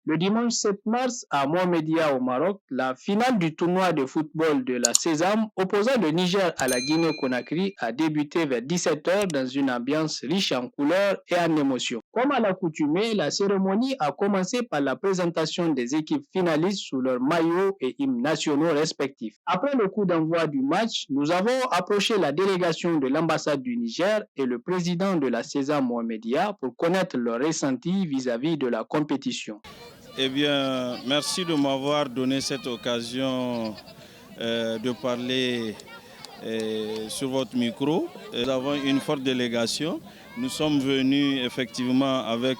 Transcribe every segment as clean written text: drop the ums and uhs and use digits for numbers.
Le dimanche 7 mars à Mohamedia au Maroc, la finale du tournoi de football de la Sésame opposant le Niger à la Guinée-Conakry a débuté vers 17h dans une ambiance riche en couleurs et en émotions. Comme à l'accoutumée, la cérémonie a commencé par la présentation des équipes finalistes sous leurs maillots et hymnes nationaux respectifs. Après le coup d'envoi du match, nous avons approché la délégation de l'ambassade du Niger et le président de la Sésame Mohamedia pour connaître leur ressenti vis-à-vis de la compétition. Eh bien, merci de m'avoir donné cette occasion de parler sur votre micro. Nous avons une forte délégation. Nous sommes venus effectivement avec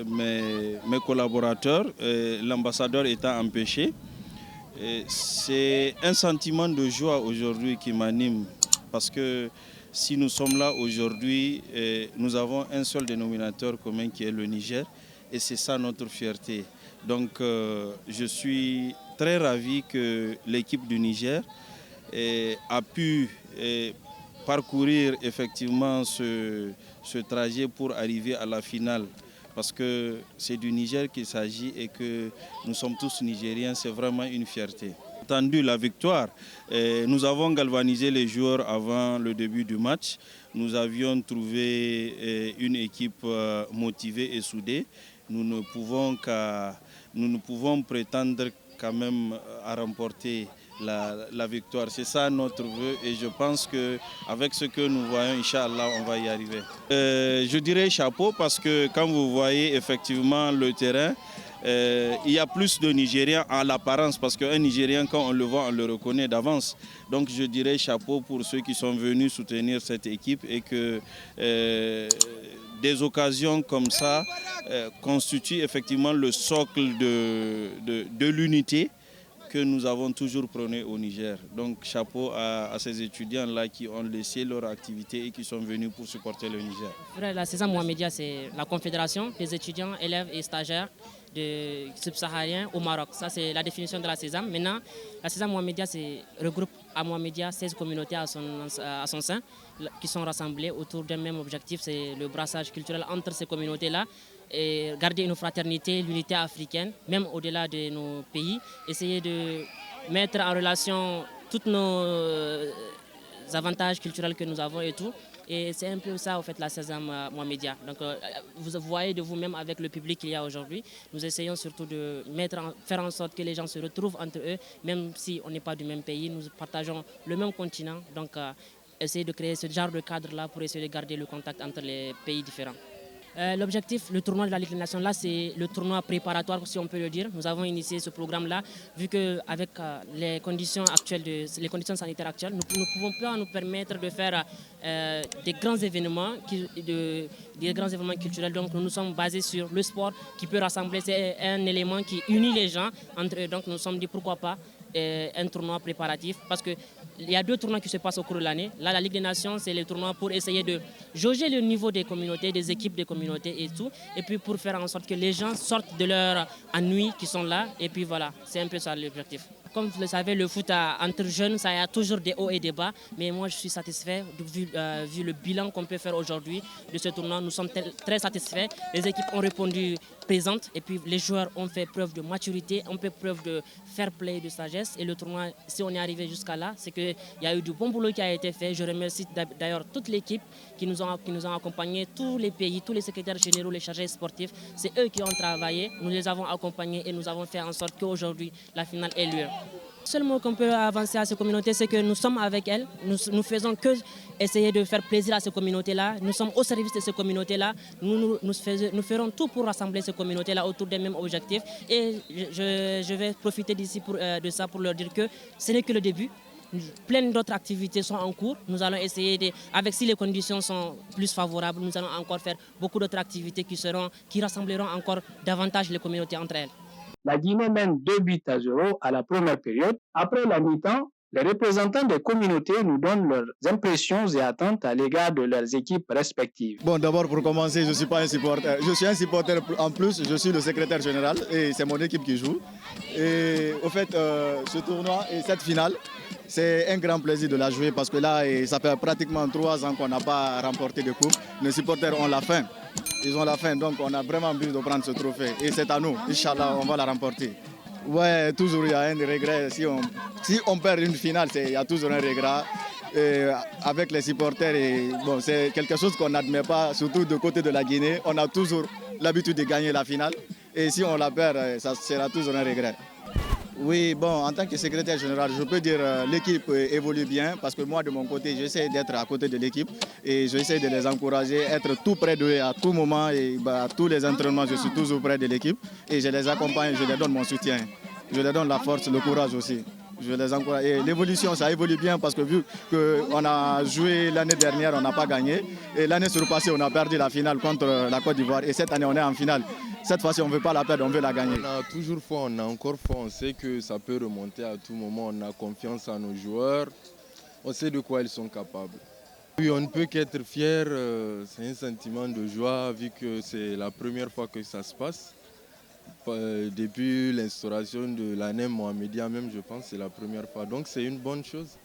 mes collaborateurs, l'ambassadeur étant empêché. C'est un sentiment de joie aujourd'hui qui m'anime parce que si nous sommes là aujourd'hui, nous avons un seul dénominateur commun qui est le Niger et c'est ça notre fierté. Donc je suis très ravi que l'équipe du Niger a pu parcourir effectivement ce trajet pour arriver à la finale. Parce que c'est du Niger qu'il s'agit et que nous sommes tous Nigériens, c'est vraiment une fierté. Attendu la victoire, nous avons galvanisé les joueurs avant le début du match. Nous avions trouvé une équipe motivée et soudée. Nous ne pouvons prétendre quand même à remporter la victoire. C'est ça notre vœu et je pense qu'avec ce que nous voyons, Inch'Allah, on va y arriver. Je dirais chapeau parce que quand vous voyez effectivement le terrain, il y a plus de Nigériens à l'apparence parce qu'un Nigérien, quand on le voit, on le reconnaît d'avance. Donc je dirais chapeau pour ceux qui sont venus soutenir cette équipe et que des occasions comme ça constituent effectivement le socle de l'unité que nous avons toujours prôné au Niger. Donc chapeau à ces étudiants-là qui ont laissé leur activité et qui sont venus pour supporter le Niger. La Sésame Mohamedia, c'est la confédération des étudiants, élèves et stagiaires de subsahariens au Maroc. Ça, c'est la définition de la Sésame. Maintenant, la Sésame Mohamedia regroupe à Mohamedia 16 communautés à son sein qui sont rassemblées autour d'un même objectif, c'est le brassage culturel entre ces communautés-là et garder une fraternité, l'unité africaine, même au-delà de nos pays, essayer de mettre en relation tous nos avantages culturels que nous avons et tout. Et c'est un peu ça, en fait, la Sésame Mohamedia. Donc, vous voyez de vous-même avec le public qu'il y a aujourd'hui. Nous essayons surtout de faire en sorte que les gens se retrouvent entre eux, même si on n'est pas du même pays. Nous partageons le même continent. Donc, essayer de créer ce genre de cadre-là pour essayer de garder le contact entre les pays différents. L'objectif, le tournoi de la Ligue des Nations, là, c'est le tournoi préparatoire, si on peut le dire. Nous avons initié ce programme-là, vu qu'avec les conditions sanitaires actuelles, nous ne pouvons pas nous permettre de faire des grands événements culturels. Donc, nous sommes basés sur le sport qui peut rassembler. C'est un élément qui unit les gens entre eux. Donc, nous nous sommes dit pourquoi pas un tournoi préparatif parce qu'il y a 2 tournois qui se passent au cours de l'année. Là, la Ligue des Nations, c'est le tournoi pour essayer de jauger le niveau des communautés, des équipes des communautés et tout. Et puis pour faire en sorte que les gens sortent de leur ennui qui sont là. Et puis voilà, c'est un peu ça l'objectif. Comme vous le savez, le foot entre jeunes, ça y a toujours des hauts et des bas. Mais moi, je suis satisfait vu le bilan qu'on peut faire aujourd'hui de ce tournoi. Nous sommes très satisfaits. Les équipes ont répondu présentes et puis les joueurs ont fait preuve de maturité, ont fait preuve de fair play, de sagesse. Et le tournoi, si on est arrivé jusqu'à là, c'est qu'il y a eu du bon boulot qui a été fait. Je remercie d'ailleurs toute l'équipe qui nous ont accompagnés, tous les pays, tous les secrétaires généraux, les chargés sportifs. C'est eux qui ont travaillé. Nous les avons accompagnés et nous avons fait en sorte qu'aujourd'hui, la finale ait lieu. Le seul mot qu'on peut avancer à ces communautés, c'est que nous sommes avec elles. Nous faisons que essayer de faire plaisir à ces communautés-là. Nous sommes au service de ces communautés-là. Nous ferons tout pour rassembler ces communautés-là autour des mêmes objectifs. Et je vais profiter d'ici de ça pour leur dire que ce n'est que le début. Plein d'autres activités sont en cours. Nous allons essayer, si les conditions sont plus favorables, nous allons encore faire beaucoup d'autres activités qui rassembleront encore davantage les communautés entre elles. La Guinée mène 2-0 à la première période. Après la mi-temps, les représentants des communautés nous donnent leurs impressions et attentes à l'égard de leurs équipes respectives. Bon, d'abord, pour commencer, je ne suis pas un supporter. Je suis un supporter en plus, je suis le secrétaire général et c'est mon équipe qui joue. Et au fait, ce tournoi et cette finale, C'est un grand plaisir de la jouer parce que là, ça fait pratiquement 3 ans qu'on n'a pas remporté de coupe. Nos supporters ont la faim. Ils ont la faim, donc on a vraiment envie de prendre ce trophée. Et c'est à nous. Inch'Allah, on va la remporter. Ouais, toujours il y a un regret. Si on perd une finale, il y a toujours un regret. Avec les supporters, bon, c'est quelque chose qu'on n'admet pas, surtout de côté de la Guinée. On a toujours l'habitude de gagner la finale. Et si on la perd, ça sera toujours un regret. Oui, bon, en tant que secrétaire général, je peux dire l'équipe évolue bien parce que moi, de mon côté, j'essaie d'être à côté de l'équipe et j'essaie de les encourager, être tout près d'eux à tout moment et à tous les entraînements, je suis toujours près de l'équipe et je les accompagne, je les donne mon soutien, je leur donne la force, le courage aussi. Je les encourage. Et l'évolution, ça évolue bien parce que vu qu'on a joué l'année dernière, on n'a pas gagné. Et l'année surpassée, on a perdu la finale contre la Côte d'Ivoire. Et cette année, on est en finale. Cette fois-ci, on ne veut pas la perdre, on veut la gagner. On a toujours foi, on a encore foi. On sait que ça peut remonter à tout moment. On a confiance en nos joueurs. On sait de quoi ils sont capables. Oui, on ne peut qu'être fier. C'est un sentiment de joie vu que c'est la première fois que ça se passe. Depuis l'instauration de l'année mohammédia même, je pense, c'est la première fois. Donc c'est une bonne chose.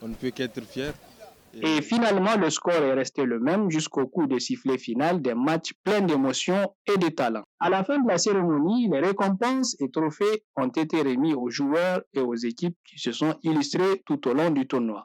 On ne peut qu'être fier. Et finalement, le score est resté le même jusqu'au coup de sifflet final des matchs pleins d'émotions et de talent. À la fin de la cérémonie, les récompenses et trophées ont été remis aux joueurs et aux équipes qui se sont illustrés tout au long du tournoi.